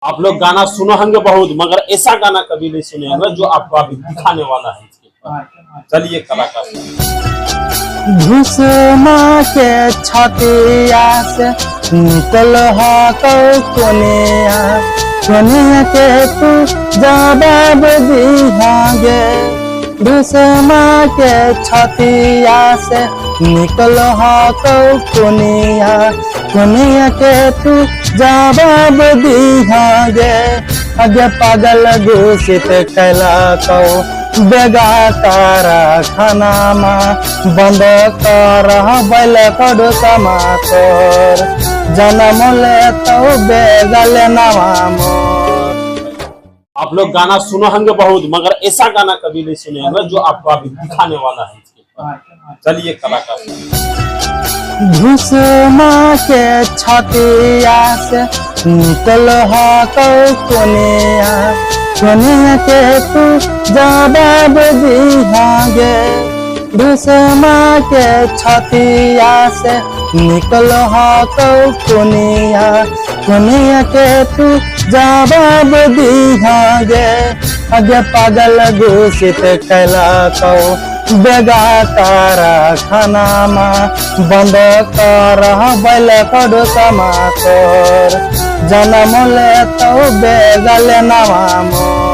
आप लोग गाना सुने होंगे बहुत, मगर ऐसा गाना कभी नहीं सुने होंगे जो आपको अभी दिखाने वाला है इसके ऊपर। चलिए कलाकार घुसमा के छतिया से निकल कोनिया कोनिया के तू जवाब दिहागे। घुसमा के छतिया से निकल कोनिया कोनिया के तू जवाब दिहागे। अगे पागल घोषित कैला कौ बेगा तारा खाना मा बंद कर बैल कड़ो समाकर जन्म ले तो बेगल नवा मोर। आप लोग गाना सुने होंगे बहुत, मगर ऐसा गाना कभी नहीं सुने होंगे जो आपको अभी दिखाने वाला है इसके ऊपर। चलिए कलाकार घुसमा के छतिया से निकल कोनिया कोनिया के तू जवाब दिहागे। घुसमा के छतिया से निकल कोनिया कोनिया के तू जवाब दिहागे। अगे पागल घोषित कैला कौ बेगा तारा खाना मा बंद कर बैल कड़ो समाकर जन्म ले तो बेगल नवा मोर।